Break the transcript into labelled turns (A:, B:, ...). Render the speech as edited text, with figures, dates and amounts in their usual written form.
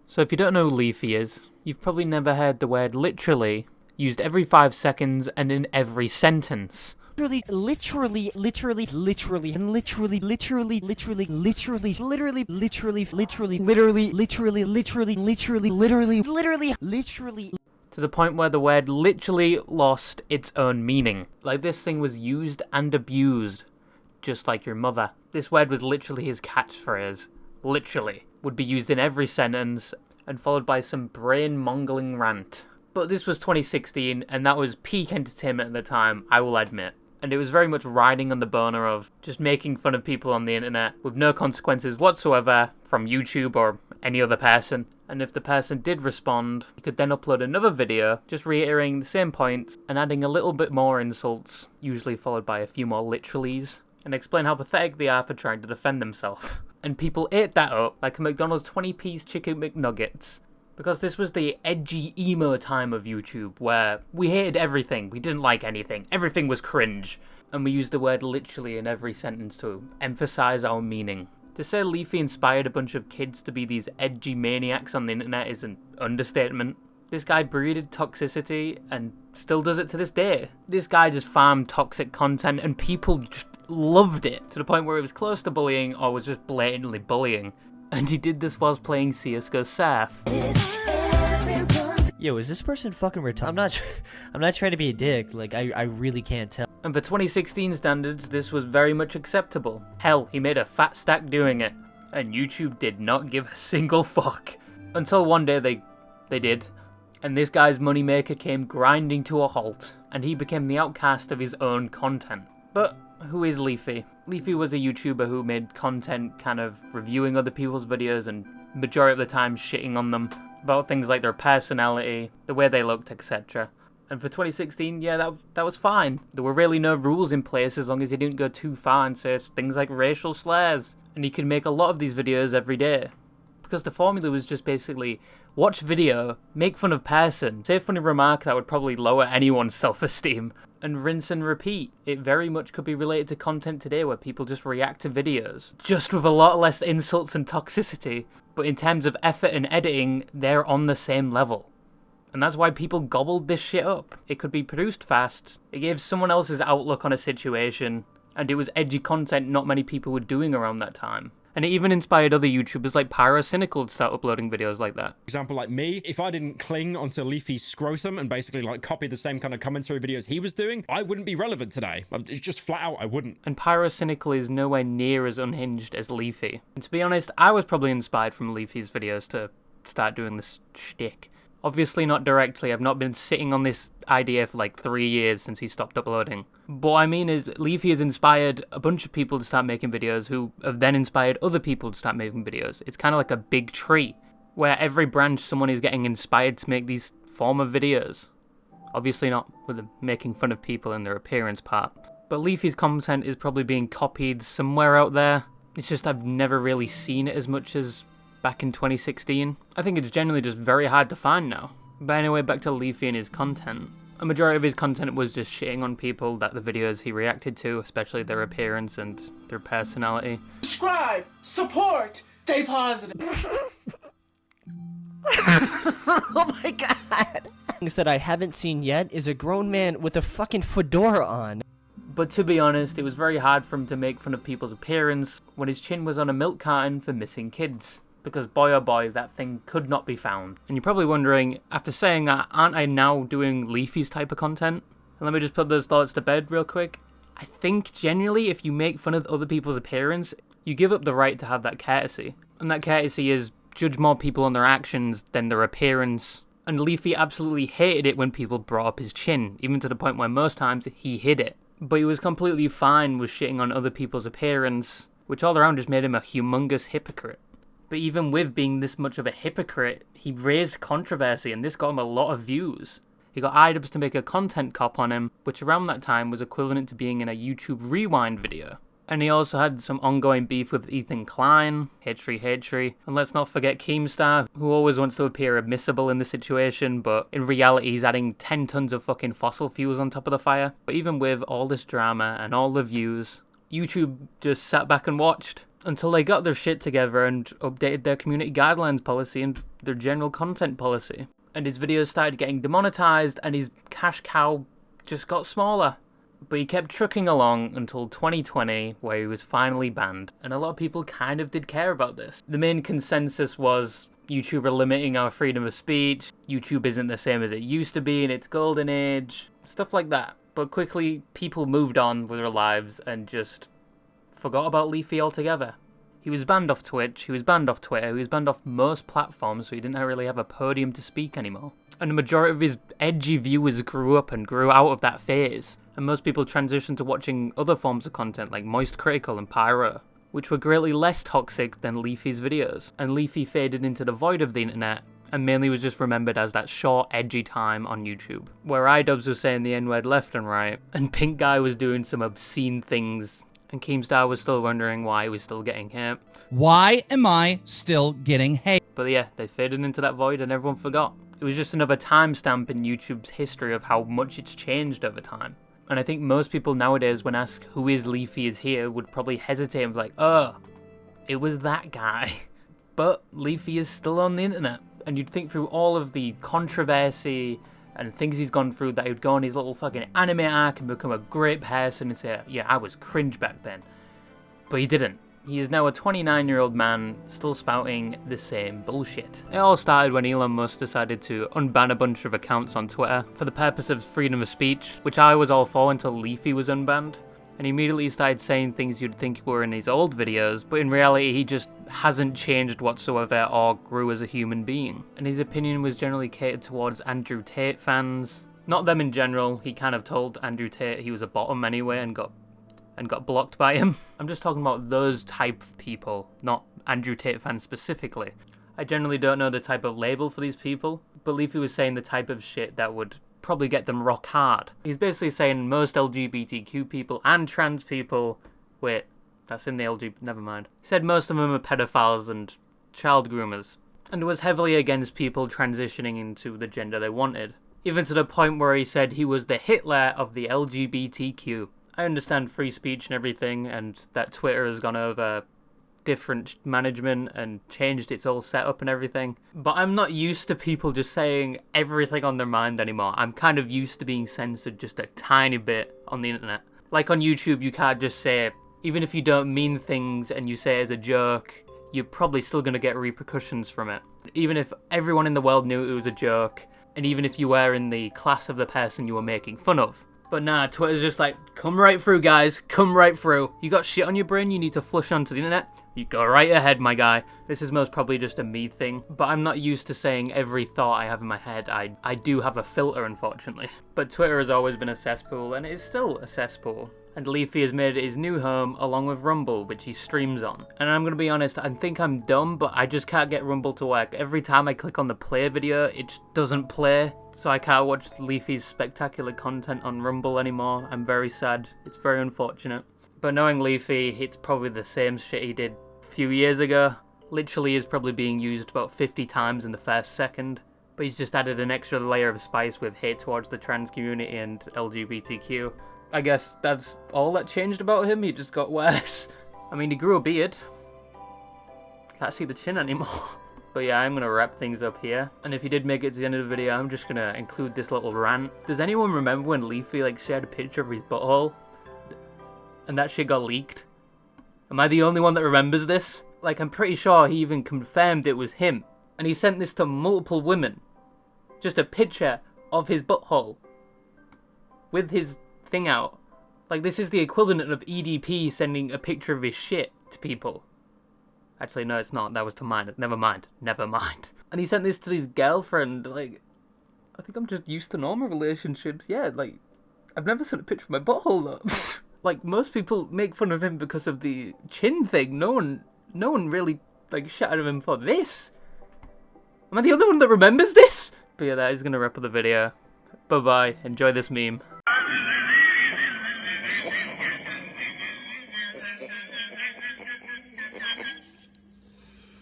A: So if you don't know who Leafy is, you've probably never heard the word literally used every 5 seconds and in every sentence.
B: Literally,
A: To the point where the word literally lost its own meaning. Like this thing was used and abused, just like your mother. This word was literally his catchphrase. Literally. Would be used in every sentence and followed by some brain-mongling rant. But this was 2016 and that was peak entertainment at the time, I will admit. And it was very much riding on the boner of just making fun of people on the internet with no consequences whatsoever from YouTube or any other person. And if the person did respond, you could then upload another video just reiterating the same points and adding a little bit more insults, usually followed by a few more literallys, and explain how pathetic they are for trying to defend themselves. And people ate that up like a McDonald's 20-piece chicken McNuggets. Because this was the edgy emo time of YouTube, where we hated everything, we didn't like anything, everything was cringe, and we used the word literally in every sentence to emphasize our meaning. To say Leafy inspired a bunch of kids to be these edgy maniacs on the internet is an understatement. This guy breeded toxicity and still does it to this day. This guy just farmed toxic content and people just loved it, to the point where it was close to bullying or was just blatantly bullying. And he did this whilst playing CSGO Surf.
B: Yo, is this person fucking retarded? I'm not trying to be a dick. Like, I really can't tell.
A: And for 2016 standards, this was very much acceptable. Hell, he made a fat stack doing it. And YouTube did not give a single fuck. Until one day they did. And this guy's moneymaker came grinding to a halt. And he became the outcast of his own content. But who is Leafy? Leafy was a YouTuber who made content kind of reviewing other people's videos and majority of the time shitting on them about things like their personality, the way they looked, etc. And for 2016, yeah, that was fine. There were really no rules in place as long as he didn't go too far and say things like racial slurs. And he could make a lot of these videos every day. Because the formula was just basically watch video, make fun of person, say a funny remark that would probably lower anyone's self-esteem, and rinse and repeat. It very much could be related to content today where people just react to videos, just with a lot less insults and toxicity. But in terms of effort and editing, they're on the same level. And that's why people gobbled this shit up. It could be produced fast, it gave someone else's outlook on a situation, and it was edgy content not many people were doing around that time. And it even inspired other YouTubers like Pyrocynical to start uploading videos like that.
C: For example, like me, if I didn't cling onto Leafy's scrotum and basically like copy the same kind of commentary videos he was doing, I wouldn't be relevant today. It's just flat out, I wouldn't.
A: And Pyrocynical is nowhere near as unhinged as Leafy. And to be honest, I was probably inspired from Leafy's videos to start doing this shtick. Obviously not directly, I've not been sitting on this idea for like 3 years since he stopped uploading. But what I mean is, Leafy has inspired a bunch of people to start making videos who have then inspired other people to start making videos. It's kind of like a big tree, where every branch someone is getting inspired to make these form of videos. Obviously not with the making fun of people and their appearance part. But Leafy's content is probably being copied somewhere out there. It's just I've never really seen it as much as back in 2016. I think it's generally just very hard to find now. But anyway, back to Leafy and his content. A majority of his content was just shitting on people that the videos he reacted to, especially their appearance and their personality.
D: Subscribe, support, stay positive.
B: Oh my god! Things that I haven't seen yet is a grown man with a fucking fedora on.
A: But to be honest, it was very hard for him to make fun of people's appearance when his chin was on a milk carton for missing kids. Because boy oh boy, that thing could not be found. And you're probably wondering, after saying that, aren't I now doing Leafy's type of content? And let me just put those thoughts to bed real quick. I think generally if you make fun of other people's appearance, you give up the right to have that courtesy. And that courtesy is judge more people on their actions than their appearance. And Leafy absolutely hated it when people brought up his chin, even to the point where most times he hid it. But he was completely fine with shitting on other people's appearance, which all around just made him a humongous hypocrite. But even with being this much of a hypocrite, he raised controversy and this got him a lot of views. He got iDubbbz to make a content cop on him, which around that time was equivalent to being in a YouTube Rewind video. And he also had some ongoing beef with Ethan Klein, Hatry, and let's not forget Keemstar, who always wants to appear admissible in the situation, but in reality he's adding 10 tons of fucking fossil fuels on top of the fire. But even with all this drama and all the views, YouTube just sat back and watched. until they got their shit together and updated their community guidelines policy and their general content policy. And his videos started getting demonetized and his cash cow just got smaller. But he kept trucking along until 2020, where he was finally banned. And a lot of people kind of did care about this. The main consensus was YouTube are limiting our freedom of speech, YouTube isn't the same as it used to be in its golden age, stuff like that. But quickly, people moved on with their lives and just forgot about Leafy altogether. He was banned off Twitch, he was banned off Twitter, he was banned off most platforms, so he didn't really have a podium to speak anymore. And the majority of his edgy viewers grew up and grew out of that phase. And most people transitioned to watching other forms of content like Moist Critical and Pyro, which were greatly less toxic than Leafy's videos. And Leafy faded into the void of the internet and mainly was just remembered as that short, edgy time on YouTube, where iDubbbz was saying the N-word left and right, and Pink Guy was doing some obscene things, and Keemstar was still wondering why he was still getting hate.
E: Why am I still getting hate?
A: But yeah, they faded into that void and everyone forgot. It was just another timestamp in YouTube's history of how much it's changed over time. And I think most people nowadays, when asked who is Leafyishere, would probably hesitate and be like, oh, it was that guy. But Leafy is still on the internet. And you'd think through all of the controversy and things he's gone through that he'd go on his little fucking anime arc and become a great person and say, yeah, I was cringe back then. But he didn't. He is now a 29-year-old man, still spouting the same bullshit. It all started when Elon Musk decided to unban a bunch of accounts on Twitter for the purpose of freedom of speech, which I was all for until Leafy was unbanned. And he immediately started saying things you'd think were in his old videos, but in reality he just hasn't changed whatsoever or grew as a human being. And his opinion was generally catered towards Andrew Tate fans. Not them in general, he kind of told Andrew Tate he was a bottom anyway and got blocked by him. I'm just talking about those type of people, not Andrew Tate fans specifically. I generally don't know the type of label for these people, but Leafy was saying the type of shit that would probably get them rock hard. He's basically saying most LGBTQ people and trans people... Wait, that's in the never mind. He said most of them are pedophiles and child groomers, and was heavily against people transitioning into the gender they wanted. Even to the point where he said he was the Hitler of the LGBTQ. I understand free speech and everything, and that Twitter has gone over different management and changed its whole setup and everything. But I'm not used to people just saying everything on their mind anymore. I'm kind of used to being censored just a tiny bit on the internet. Like on YouTube, you can't just say, even if you don't mean things and you say it as a joke, you're probably still going to get repercussions from it. Even if everyone in the world knew it was a joke, and even if you were in the class of the person you were making fun of. But nah, Twitter's just like, come right through, guys. Come right through. You got shit on your brain you need to flush onto the internet? You go right ahead, my guy. This is most probably just a me thing. But I'm not used to saying every thought I have in my head. I do have a filter, unfortunately. But Twitter has always been a cesspool, and it is still a cesspool. And Leafy has made it his new home, along with Rumble, which he streams on. And I'm gonna be honest, I think I'm dumb, but I just can't get Rumble to work. Every time I click on the play video, it just doesn't play. So I can't watch Leafy's spectacular content on Rumble anymore. I'm very sad. It's very unfortunate. But knowing Leafy, it's probably the same shit he did a few years ago. Literally is probably being used about 50 times in the first second. But he's just added an extra layer of spice with hate towards the trans community and LGBTQ. I guess that's all that changed about him. He just got worse. I mean, he grew a beard. Can't see the chin anymore. But yeah, I'm gonna wrap things up here. And if you did make it to the end of the video, I'm just gonna include this little rant. Does anyone remember when Leafy shared a picture of his butthole? And that shit got leaked? Am I the only one that remembers this? I'm pretty sure he even confirmed it was him. And he sent this to multiple women. Just a picture of his butthole. With his thing out. This is the equivalent of EDP sending a picture of his shit to people. Actually, no, it's not. That was to mine. Never mind. And he sent this to his girlfriend. I think I'm just used to normal relationships. Yeah, I've never sent a picture of my butthole, though. Most people make fun of him because of the chin thing. No one really, shouted at him for this. Am I the only one that remembers this? But yeah, that is going to wrap up the video. Bye-bye. Enjoy this meme.